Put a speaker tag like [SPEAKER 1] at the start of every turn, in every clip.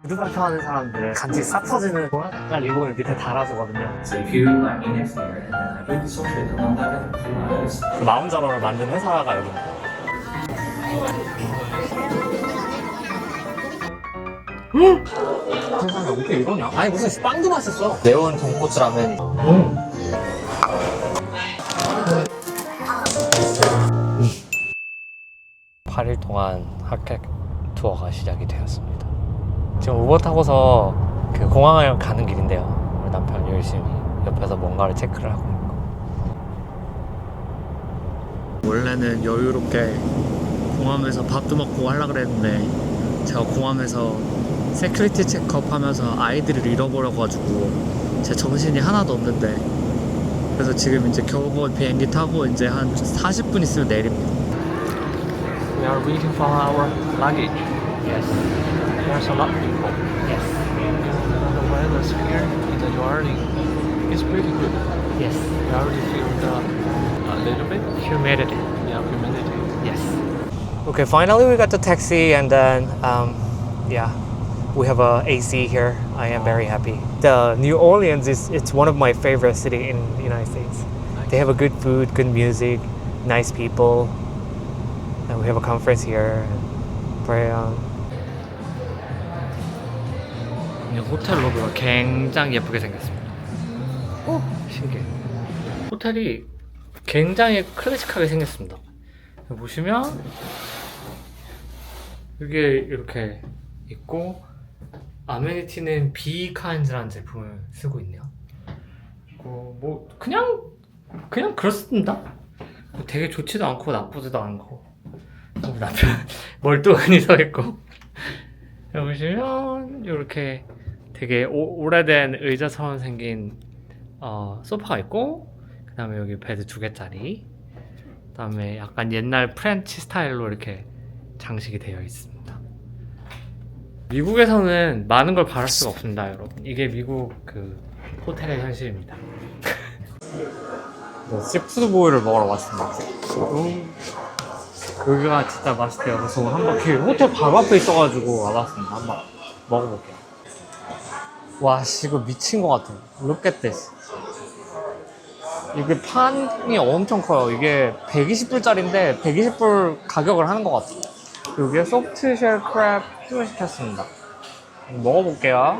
[SPEAKER 1] 누구한테 하는 사람들은 간지 싹 터지는 약간 리본을 밑에 달아주거든요.
[SPEAKER 2] So if you like index here and then I do social the
[SPEAKER 1] 마음 자로를 만든 회사가 여기. 세상에 어떻게 이러냐? 아니 무슨 빵도 맛있어. 매운豚骨 라면이. 8일 동안 핫객 투어가 시작이 되었습니다. 지금 우버 타고서 그 공항을 가는 길인데요. 우리 남편이 열심히 옆에서 뭔가를 체크를 하고 있고. 원래는 여유롭게 공항에서 밥도 먹고 하려고 그랬는데 제가 공항에서 세큐리티 체크업 하면서 아이들을 잃어버려가지고 제 정신이 하나도 없는데, 그래서 지금 이제 겨우 비행기 타고 이제 한 40분 있으면 내립니다.
[SPEAKER 3] We are waiting for our luggage.
[SPEAKER 1] Yes.
[SPEAKER 3] There's a lot of people.
[SPEAKER 1] Yes.
[SPEAKER 3] The weather here in the Jordan is pretty good.
[SPEAKER 1] Yes.
[SPEAKER 3] We already feel a little bit.
[SPEAKER 1] Humidity.
[SPEAKER 3] Yeah, humidity.
[SPEAKER 1] Yes. Okay, finally we got the taxi and then yeah, we have a AC here. I am very happy. The New Orleans it's one of my favorite city in the United States. They have a good food, good music, nice people. And we have a conference here. Very 호텔 로비가 굉장히 예쁘게 생겼습니다. 오, 신기해. 호텔이 굉장히 클래식하게 생겼습니다. 보시면 이게 이렇게 있고, 아메니티는 비카인즈라는 제품을 쓰고 있네요. 뭐 그냥 그렇습니다. 되게 좋지도 않고 나쁘지도 않고. 남편 멀뚱하니 서 있고. 보시면 이렇게 되게 오래된 의자처럼 생긴 소파가 있고, 그 다음에 여기 베드 2개짜리, 그 다음에 약간 옛날 프렌치 스타일로 이렇게 장식이 되어 있습니다. 미국에서는 많은 걸 바랄 수가 없습니다, 여러분. 이게 미국 그 호텔의 현실입니다. 시푸드 보이를 먹으러 왔습니다. 여기가 진짜 맛있대요. 그래서 한번 호텔 바로 앞에 있어가지고 와봤습니다. 한번 먹어볼게요. 와, 이거 미친 것 같아요. Look at this. 이게 판이 엄청 커요. 이게 120불짜리인데 120불 가격을 하는 것 같아요. 여기에 소프트쉘 크랩 시켰습니다. 먹어볼게요.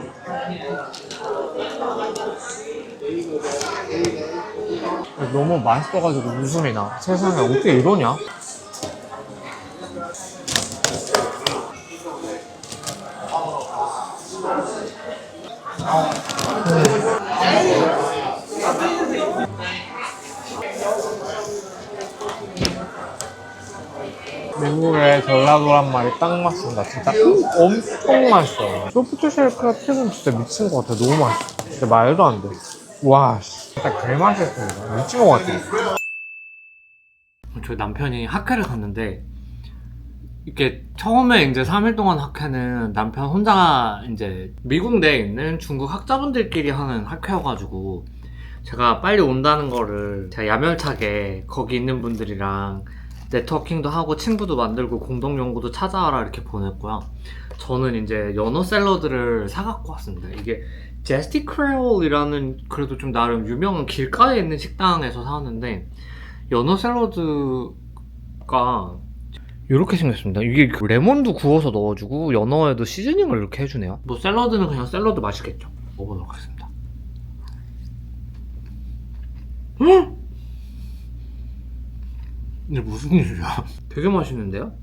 [SPEAKER 1] 너무 맛있어가지고 웃음이 나. 세상에 어떻게 이러냐? 미국의 전라도란 말이 딱 맞습니다. 진짜 엄청 맛있어요. 소프트쉘 크랩은 진짜 미친 것 같아요. 너무 맛있어. 진짜 말도 안 돼. 와, 진짜 개맛있습니다. 미친 것 같아요. 저희 남편이 학회를 갔는데, 이렇게 처음에 이제 3일 동안 학회는 남편 혼자 이제 미국 내에 있는 중국 학자분들끼리 하는 학회여가지고, 제가 빨리 온다는 거를 제가 야멸차게 거기 있는 분들이랑 네트워킹도 하고 친구도 만들고 공동 연구도 찾아와라 이렇게 보냈고요. 저는 이제 연어 샐러드를 사갖고 왔습니다. 이게 제스티 크레올이라는 그래도 좀 나름 유명한 길가에 있는 식당에서 사왔는데, 연어 샐러드가 이렇게 생겼습니다. 이게 레몬도 구워서 넣어주고 연어에도 시즈닝을 이렇게 해주네요. 뭐 샐러드는 그냥 샐러드 맛이겠죠. 먹어보도록 하겠습니다. 이게 무슨 일이야? 되게 맛있는데요?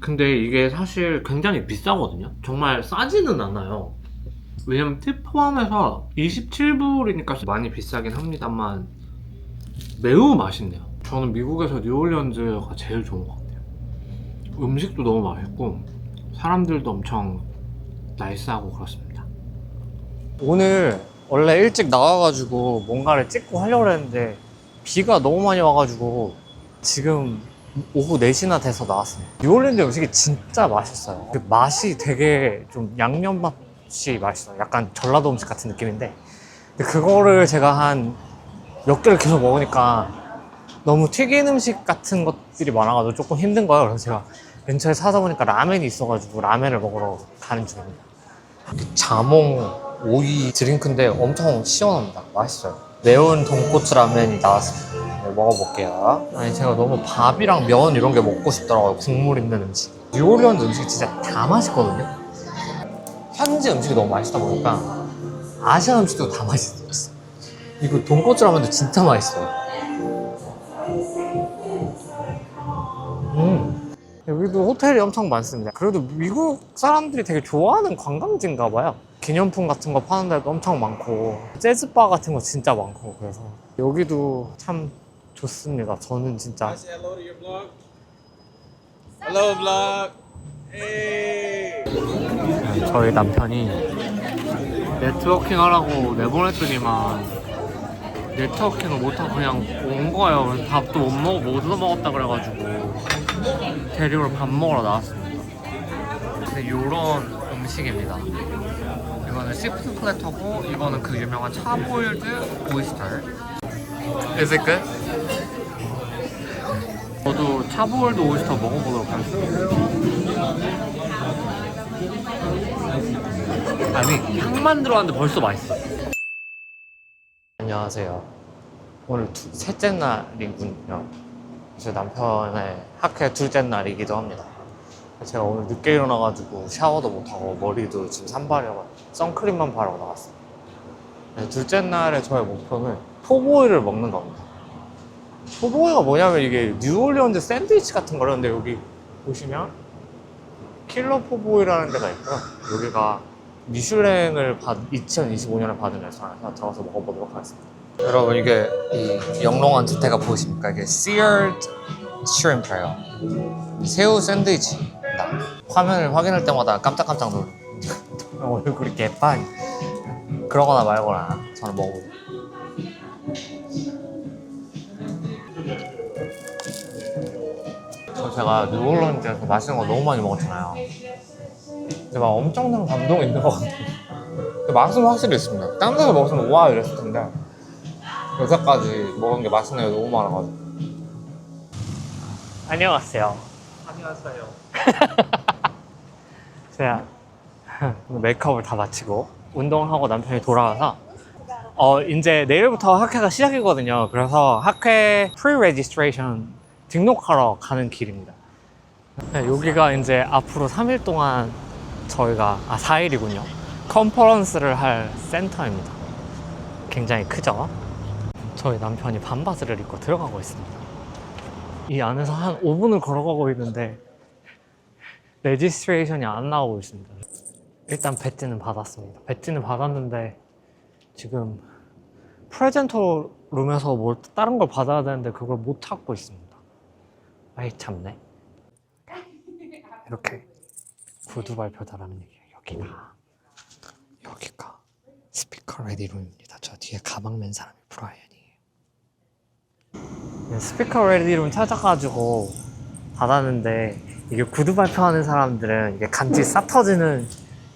[SPEAKER 1] 근데 이게 사실 굉장히 비싸거든요? 정말 싸지는 않아요. 왜냐면 팁 포함해서 27불이니까 많이 비싸긴 합니다만 매우 맛있네요. 저는 미국에서 뉴올리언즈가 제일 좋은 것 같아요. 음식도 너무 맛있고 사람들도 엄청 나이스하고 그렇습니다. 오늘 원래 일찍 나와가지고 뭔가를 찍고 하려고 했는데 비가 너무 많이 와가지고 지금 오후 4시나 돼서 나왔어요. 뉴올리언즈 음식이 진짜 맛있어요. 그 맛이 되게 좀 양념 맛이 맛있어요. 약간 전라도 음식 같은 느낌인데, 근데 그거를 제가 한 몇 개를 계속 먹으니까 너무 튀긴 음식 같은 것들이 많아가지고 조금 힘든 거예요. 그래서 제가 근처에 사다 보니까 라면이 있어가지고 라면을 먹으러 가는 중입니다. 자몽 오이 드링크인데 엄청 시원합니다. 맛있어요. 매운 돈코츠 라면이 나왔습니다. 네, 먹어볼게요. 아니 제가 너무 밥이랑 면 이런 게 먹고 싶더라고요. 국물 있는 음식. 뉴올리언즈 음식이 진짜 다 맛있거든요. 현지 음식이 너무 맛있다 보니까 아시아 음식도 다 맛있어. 이거 돈코츠 라면도 진짜 맛있어요. 여기도 호텔이 엄청 많습니다. 그래도 미국 사람들이 되게 좋아하는 관광지인가 봐요. 기념품 같은 거 파는 데도 엄청 많고 재즈바 같은 거 진짜 많고 그래서 여기도 참 좋습니다. 저는 진짜
[SPEAKER 4] Hello to your vlog. Hello vlog. Hey.
[SPEAKER 1] 저희 남편이 네트워킹 하라고 내보냈더니만 네트워킹을 못하고 그냥 온 거예요. 그래서 밥도 못 먹어 못 얻어먹었다 그래가지고 대리로 밥 먹으러 나왔습니다. 근데 요런 음식입니다. 이거는 시푸드 플래터고 이거는 그 유명한 차보일드 오이스터. Is it good? 저도 차보일드 오이스터 먹어보도록 하겠습니다. 아니 향만 들어왔는데 벌써 맛있어. 안녕하세요. 오늘 셋째 날이군요. 제 남편의 학회 둘째 날이기도 합니다. 제가 오늘 늦게 일어나가지고 샤워도 못하고 머리도 지금 산발이어가지고 선크림만 바르고 나갔어요. 네, 둘째 날에 저의 목표는 포보이를 먹는 겁니다. 포보이가 뭐냐면 이게 뉴올리언즈 샌드위치 같은 거라는데 여기 보시면 킬러 포보이라는 데가 있고요. 여기가 미슐랭을 2025년에 받은 레스토랑에서 들어가서 먹어보도록 하겠습니다. 여러분 이게 이 영롱한 주태가 보이십니까? 이게 seared shrimp예요. 새우 샌드위치입니다. 화면을 확인할 때마다 깜짝깜짝 놀라요. 얼굴이 개판. 그러거나 말거나 저는 먹어보고. 제가 뉴올리언즈에서 맛있는 거 너무 많이 먹었잖아요. 근데 막 엄청난 감동이 있는 것 같아요. 맛은 확실히 있습니다. 다른 데서 먹었으면 와 이랬을 텐데 여기까지 먹은 게 맛있는 게 너무 많아가지고. 안녕하세요.
[SPEAKER 3] 안녕하세요.
[SPEAKER 1] 제가 메이크업을 다 마치고 운동하고 남편이 돌아와서 이제 내일부터 학회가 시작이거든요. 그래서 학회 프리-레지스트레이션 등록하러 가는 길입니다. 네, 여기가 이제 앞으로 3일 동안 저희가 4일이군요. 컨퍼런스를 할 센터입니다. 굉장히 크죠? 저희 남편이 반바지를 입고 들어가고 있습니다. 이 안에서 한 5분을 걸어가고 있는데 레지스트레이션이 안 나오고 있습니다. 일단 배지는 받았습니다. 배지는 받았는데 지금 프레젠터 룸에서 뭘 다른 걸 받아야 되는데 그걸 못 찾고 있습니다. 아이 참네. 이렇게 구두 발표다라는 얘기예요. 여기가 스피커 레디 룸입니다. 저 뒤에 가방 맨 사람이 브라이언이에요. 스피커 레디 룸 찾아가지고 받았는데 이게 구두 발표하는 사람들은 이게 간지 싹 터지는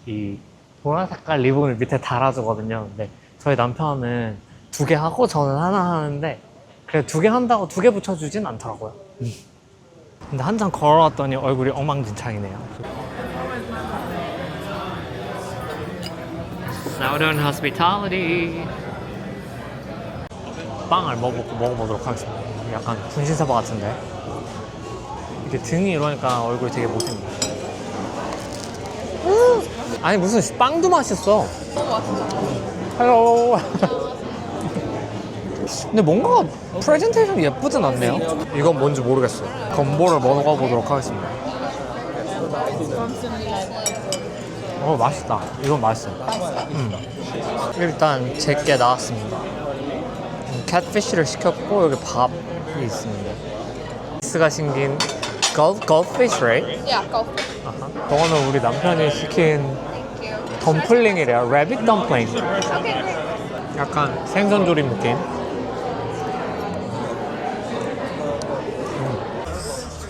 [SPEAKER 1] 이 보라 색깔 리본을 밑에 달아주거든요. 근데 저희 남편은 2개 하고 저는 하나 하는데 그래 2개 한다고 2개 붙여주진 않더라고요. 근데 한참 걸어왔더니 얼굴이 엉망진창이네요. Southern Hospitality. 빵을 먹어보도록 하겠습니다. 약간 분신사바 같은데 이게 등이 이러니까 얼굴이 되게 못생겨. 아니 무슨 빵도 맛있어. 헬로. 근데 뭔가 프레젠테이션이 예쁘진 않네요. 이건 뭔지 모르겠어요. 건보를 먹어보도록 하겠습니다. 맛있다. 이건 맛있어. 일단 제게 나왔습니다. 캣피쉬를 시켰고 여기 밥이 있습니다. 스가 생긴 goldfish, right?
[SPEAKER 5] Yeah, goldfish.
[SPEAKER 1] 저거는 우리 남편이 시킨 덤플링이래요. rabbit dumpling. 약간 생선조림 느낌.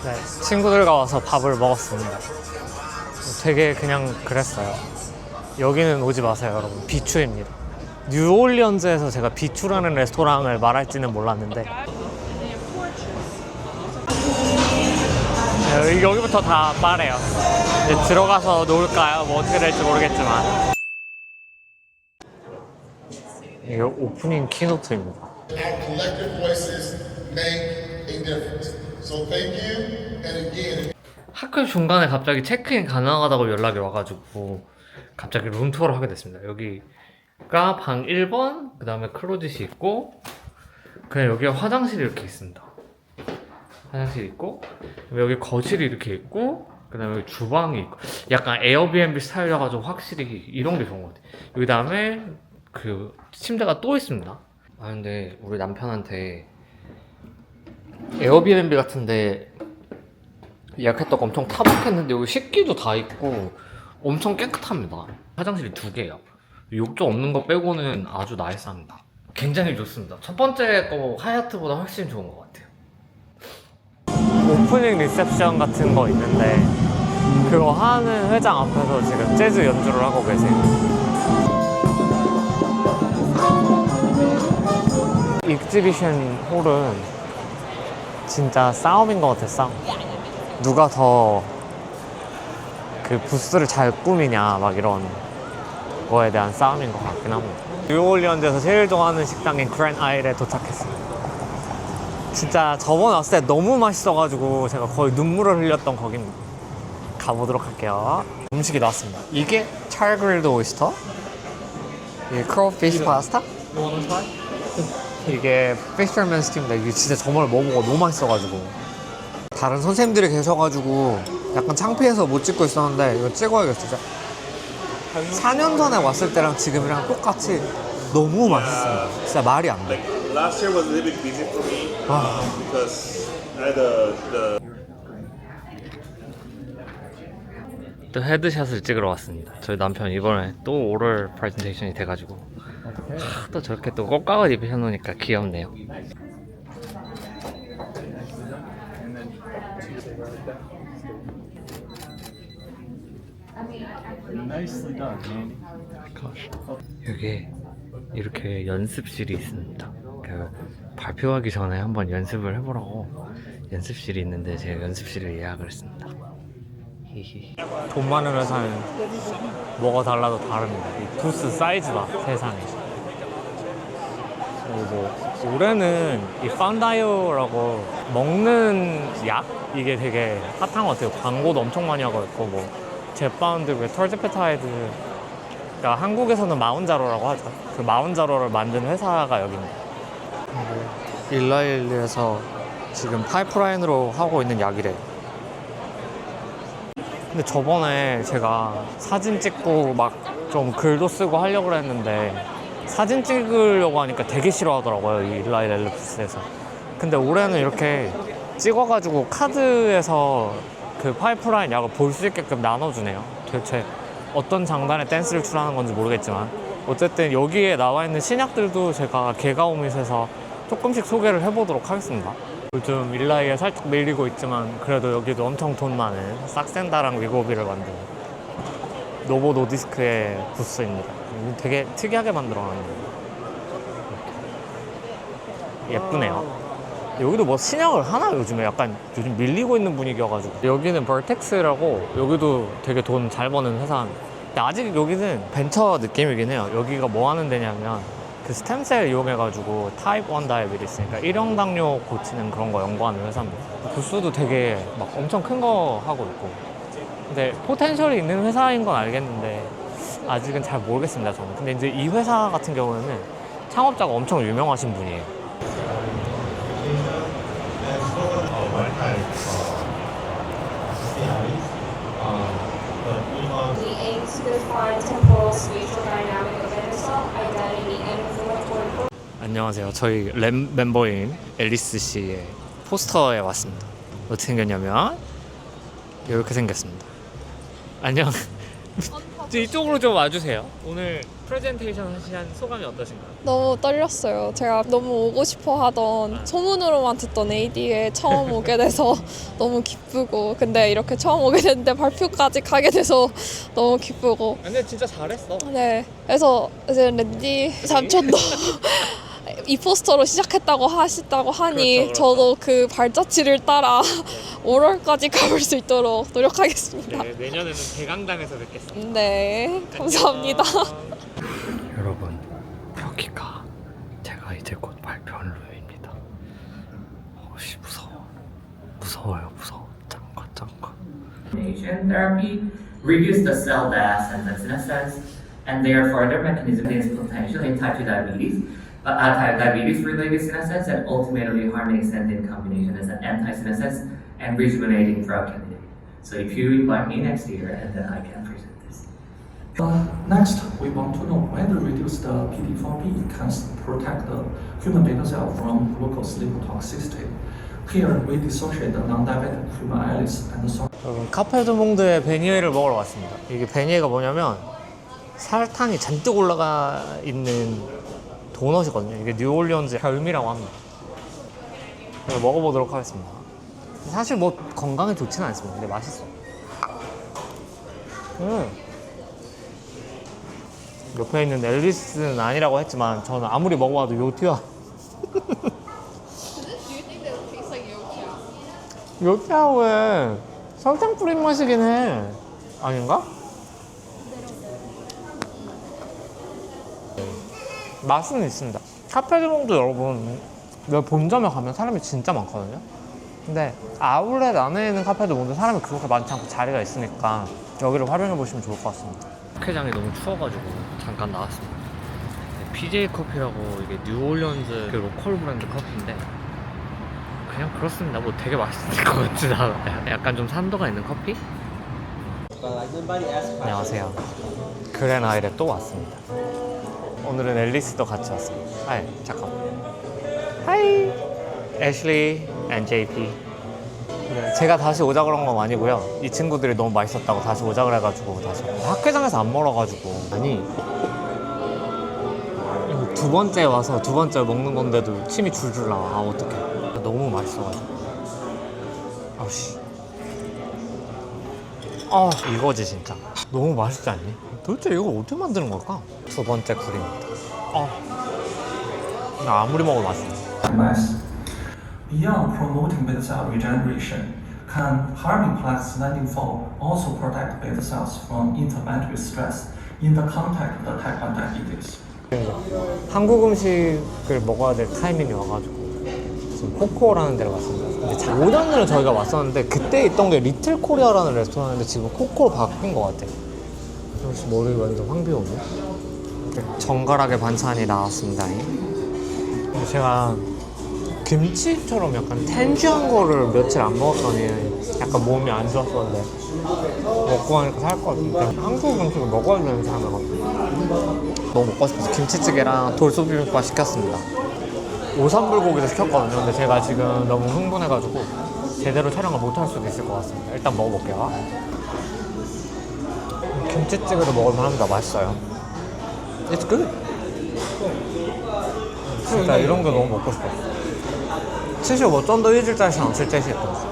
[SPEAKER 1] 네, 친구들과 와서 밥을 먹었습니다. 되게 그냥 그랬어요. 여기는 오지 마세요, 여러분. 비추입니다. 뉴올리언즈에서 제가 비추라는 레스토랑을 말할지는 몰랐는데 여기부터 다 빠래요. 이제 들어가서 놀까요? 뭐 어떻게 될지 모르겠지만 이게 오프닝 키노트입니다.
[SPEAKER 5] Our collective voices make a difference. So thank you, and again.
[SPEAKER 1] 학교 중간에 갑자기 체크인 가능하다고 연락이 와가지고 갑자기 룸투어를 하게 됐습니다. 여기가 방 1번, 그 다음에 클로짓이 있고, 그냥 여기에 화장실이 이렇게 있습니다. 화장실 있고, 여기 거실이 이렇게 있고, 그 다음에 여기 주방이 있고, 약간 에어비앤비 스타일이라가지고 확실히 이런 게 좋은 것 같아요. 여기 다음에 그 침대가 또 있습니다. 아 근데 우리 남편한테 에어비앤비 같은데 예약했다가 엄청 타박했는데 여기 식기도 다 있고 엄청 깨끗합니다. 화장실이 2개예요. 욕조 없는 거 빼고는 아주 나이스합니다. 굉장히 좋습니다. 첫 번째 거 하얏트보다 훨씬 좋은 것 같아요. 오프닝 리셉션 같은 거 있는데 그거 하는 회장 앞에서 지금 재즈 연주를 하고 계세요. 익지비션 홀은 진짜 싸움인 것 같아, 싸움. 누가 더 그 부스를 잘 꾸미냐 막 이런 거에 대한 싸움인 것 같긴 합니다. 뉴올리언즈에서 제일 좋아하는 식당인 그랜드 아일에 도착했어요. 진짜 저번에 왔을 때 너무 맛있어가지고 제가 거의 눈물을 흘렸던 거긴 가보도록 할게요. 음식이 나왔습니다. 이게 찰그릴드 오이스터, 이게 크로우피쉬 파스타, 이게 피셔맨 스팀인데 이게 진짜 저번에 먹어보고 너무 맛있어가지고 다른 선생님들이 계셔가지고 약간 창피해서 못 찍고 있었는데 이거 찍어야겠어. 진짜 4년 전에 왔을 때랑 지금이랑 똑같이 너무 맛있어요. 진짜 말이 안 돼.
[SPEAKER 6] Last year was a little bit busy for me because I had
[SPEAKER 1] 또 헤드샷을 찍으러 왔습니다. 저희 남편 이번에 또 오럴 프레젠테이션이 돼가지고 또 저렇게 또 꽃가을 입으셔놓으니까 귀엽네요.
[SPEAKER 2] Nicely done, Andy.
[SPEAKER 1] 여기 이렇게 연습실이 있습니다. 그 발표하기 전에 한번 연습을 해보라고 연습실이 있는데 제가 연습실을 예약을 했습니다. 돈 많은 회사는 뭐가 달라도 다릅니다. 이 부스 사이즈가 세상에. 그리고 올해는 이 판다이어라고 먹는 약? 이게 되게 핫한 것 같아요. 광고도 엄청 많이 하고 있고 뭐 제파운드, 털즈페타이드가 한국에서는 마운자로라고 하죠. 그 마운자로를 만든 회사가 여기입니다. 일라일리에서 지금 파이프라인으로 하고 있는 약이래요. 근데 저번에 제가 사진 찍고 막 좀 글도 쓰고 하려고 했는데 사진 찍으려고 하니까 되게 싫어하더라고요, 이 일라일리 부스에서. 근데 올해는 이렇게 찍어가지고 카드에서 그 파이프라인 약을 볼 수 있게끔 나눠주네요. 도대체 어떤 장단에 댄스를 출하는 건지 모르겠지만 어쨌든 여기에 나와 있는 신약들도 제가 개가오밋에서 조금씩 소개를 해보도록 하겠습니다. 요즘 일라이에 살짝 밀리고 있지만 그래도 여기도 엄청 돈 많은 싹센다랑 위고비를 만든 노보 노디스크의 부스입니다. 되게 특이하게 만들어놨네요. 예쁘네요. 여기도 뭐 신약을 하나 요즘에 약간 요즘 밀리고 있는 분위기여가지고 여기는 벌텍스라고 여기도 되게 돈 잘 버는 회사입니다. 근데 아직 여기는 벤처 느낌이긴 해요. 여기가 뭐 하는 데냐면 그 스템셀 이용해가지고 타입 1 다이어비티스, 그러니까 1형 당뇨 고치는 그런 거 연구하는 회사입니다. 부스도 되게 막 엄청 큰 거 하고 있고, 근데 포텐셜이 있는 회사인 건 알겠는데 아직은 잘 모르겠습니다, 저는. 근데 이제 이 회사 같은 경우에는 창업자가 엄청 유명하신 분이에요.
[SPEAKER 7] We aim to define temporal spatial dynamic of intercept, identity, and inflammatory.
[SPEAKER 1] 안녕하세요. 저희 램 멤버인 앨리스 씨의 포스터에 왔습니다. 어떻게 생겼냐면 이렇게 생겼습니다. 안녕. 이쪽으로 좀 와주세요. 오늘 프레젠테이션 하신 소감이 어떠신가요?
[SPEAKER 8] 너무 떨렸어요. 제가 너무 오고 싶어 하던 소문으로만 듣던 AD에 처음 오게 돼서 너무 기쁘고, 근데 이렇게 처음 오게 됐는데 발표까지 가게 돼서 너무 기쁘고.
[SPEAKER 1] 근데 진짜 잘했어.
[SPEAKER 8] 네, 그래서 이제 랜디 삼촌도 이 포스터로 시작했다고 하시다고 하니
[SPEAKER 1] 그렇죠.
[SPEAKER 8] 저도 그 발자취를 따라 5월까지 가볼 수 있도록 노력하겠습니다.
[SPEAKER 1] 네, 내년에는 대강당에서 뵙겠습니다.
[SPEAKER 8] 네, 감사합니다.
[SPEAKER 1] 여러분, 여기가 별로입니다. 무서워요. 짱가.
[SPEAKER 9] Therapy reduce the cell death and senescence, and therefore their mechanism is potentially type 2 diabetes, type diabetes-related senescence, and ultimately harming extended in combination as an anti-senescence and rejuvenating drug candidate. So if you invite me next year, and then I can present this.
[SPEAKER 2] Next, we want to know whether reduced PD4B can protect the human beta cell from glucose lipotoxicity. Here, we dissociate the non-diabetic human islets and the
[SPEAKER 1] 여러분 카페드몽드의 베니에를 먹으러 왔습니다. 이게 베니에가 뭐냐면 설탕이 잔뜩 올라가 있는 도넛이거든요. 이게 뉴올리언즈 별미라고 합니다. 그래서 먹어보도록 하겠습니다. 사실 뭐 건강에 좋지는 않습니다. 근데 맛있어. 옆에 있는 앨리스는 아니라고 했지만 저는 아무리 먹어봐도 요티와 요티하우에 설탕 뿌린 맛이긴 해. 아닌가? 맛은 있습니다. 카페드몽도 여러분 본점에 가면 사람이 진짜 많거든요. 근데 아울렛 안에 있는 카페드몽도 사람이 그렇게 많지 않고 자리가 있으니까 여기를 활용해 보시면 좋을 것 같습니다. 회장이 너무 추워가지고 잠깐 나왔습니다. PJ 커피라고 이게 뉴올리언즈 로컬 브랜드 커피인데 그냥 그렇습니다. 뭐 되게 맛있을 것 같진 않아요. 약간 좀 산도가 있는 커피? 안녕하세요. 그랜아일에 또 왔습니다. 오늘은 앨리스도 같이 왔습니다. 하이, 잠깐만. 하이! 애슐리 and JP. 네, 제가 다시 오자 그런 건 아니고요. 이 친구들이 너무 맛있었다고 다시 오자 그래가지고 다시 학회장에서 안 먹어가지고. 아니 두 번째 와서 두 번째 먹는 건데도 침이 줄줄 나와. 아 어떡해. 너무 맛있어가지고. 아우씨. 아 이거지 진짜. 너무 맛있지 않니? 도대체 이걸 어떻게 만드는 걸까? 두 번째 굴입니다. 나 아무리 먹어도 맛있어.
[SPEAKER 2] Beyond promoting beta cell regeneration, can harming plaque-4 also protect beta cells from interbanary stress in the context of the type 1 diabetes?
[SPEAKER 1] 한국 음식을 먹어야 될 타이밍이 와가지고 지금 코코라는 데를 왔습니다. 근데 5년 전에 저희가 왔었는데 그때 있던 게 리틀 코리아라는 레스토랑인데 지금 코코로 바뀐 것 같아. 역시 머리 완전 황비오네. 정갈하게 반찬이 나왔습니다. 제가 김치처럼 약간 텐주한 거를 며칠 안 먹었더니 약간 몸이 안 좋았었는데 먹고 하니까 살 것 같은데 한국 음식을 먹어야 되는 사람이거든요. 너무 먹고 싶어서 김치찌개랑 돌솥비빔밥 시켰습니다. 오삼불고기도 시켰거든요. 근데 제가 지금 너무 흥분해가지고 제대로 촬영을 못할 수도 있을 것 같습니다. 일단 먹어볼게요. 김치찌개도 먹을만 합니다. 맛있어요. It's good. 진짜 이런 게 너무 먹고 싶었어. 75좀 더 일주일짜리想吃这些东西.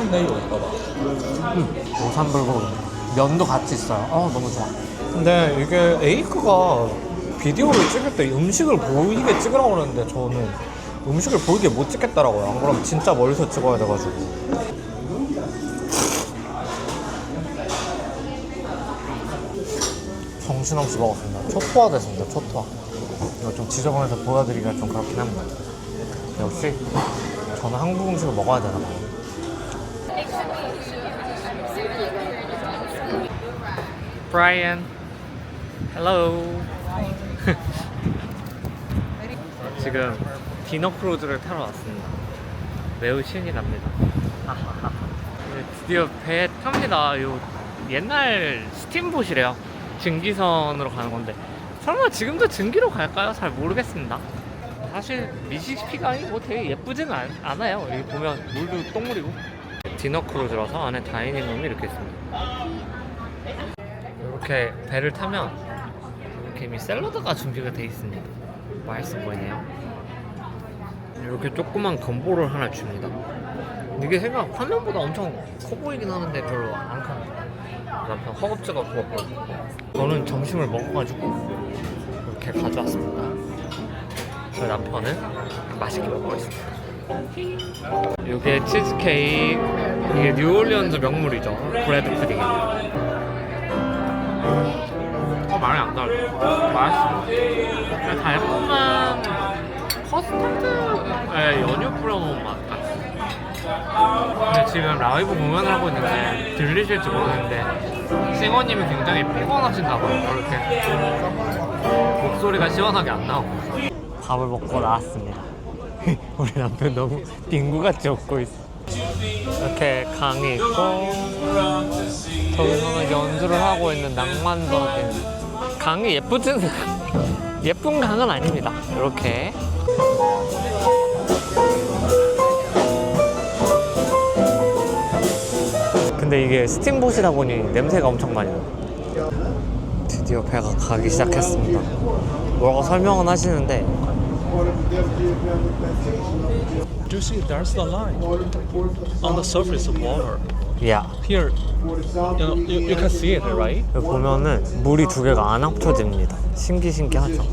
[SPEAKER 3] 내일 올까봐.
[SPEAKER 1] 오삼불고기 면도 같이 있어요. 너무 좋아. 근데 이게 에이크가 비디오를 찍을 때 음식을 보이게 찍으라고 그러는데 저는 음식을 보이게 못 찍겠더라고요. 안 그러면 진짜 멀리서 찍어야 돼가지고. 정신없이 먹었습니다. 초토화 됐습니다. 초토화. 이거 좀 지저분해서 보여드리기가 좀 그렇긴 합니다. 역시 저는 한국 음식을 먹어야 되나 봐요. Brian, hello. 지금 디너 크루즈를 타러 왔습니다. 매우 신이 납니다. 드디어 배에 탑니다. 요 옛날 스팀봇이래요. 증기선으로 가는 건데 설마 지금도 증기로 갈까요? 잘 모르겠습니다. 사실 미시시피가 뭐 되게 예쁘지는 않아요. 여기 보면 물도 똥물이고. 디너 크루즈라서 안에 다이닝룸이 이렇게 있습니다. 이렇게 배를 타면 이렇게 이미 샐러드가 준비가 되어 있습니다. 맛있어 보이네요. 이렇게 조그만 건보를 하나 줍니다. 이게 생각 화면보다 엄청 커 보이긴 하는데 별로 안 큽니다. 남편 허겁지겁 먹고 저는 점심을 먹어가지고 이렇게 가져왔습니다. 저희 남편은 맛있게 먹고 있습니다. 이게 치즈케이크, 이게 뉴올리언즈 명물이죠. 브레드 푸딩. 많이 안 달죠. 맛있어. 달콤한 커스터드에 연유 뿌려놓은 맛 같아. 근데 지금 라이브 공연을 하고 있는데 들리실지 모르겠는데 싱어님이 굉장히 피곤하신가 봐요. 그렇게 목소리가 시원하게 안 나오고. 밥을 먹고 나왔습니다. 우리 남편 너무 빙구같이 웃고 있어. 이렇게 강이 있고 저기서는 연주를 하고 있는 낭만적인 강이 예쁜 강은 아닙니다. 이렇게 근데 이게 스팀봇이다 보니 냄새가 엄청 많이 나요. 드디어 배가 가기 시작했습니다. 뭐라고 설명은 하시는데
[SPEAKER 3] Do you see there's the line on the surface of water?
[SPEAKER 1] 야
[SPEAKER 3] Here, you can see it, right?
[SPEAKER 1] 여기 보면은 물이 두 개가 안 합쳐집니다. 신기하죠.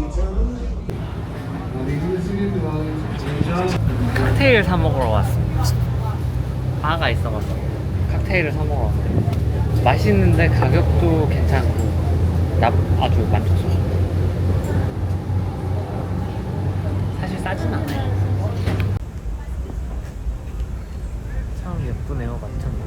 [SPEAKER 1] 칵테일 사 먹으러 왔습니다. 바가 있어가지고 칵테일을 사 먹으러 왔어요. 맛있는데 가격도 괜찮고 아주 만족스러워. 사실 싸진 않아요. 참 예쁘네요, 마찬가지.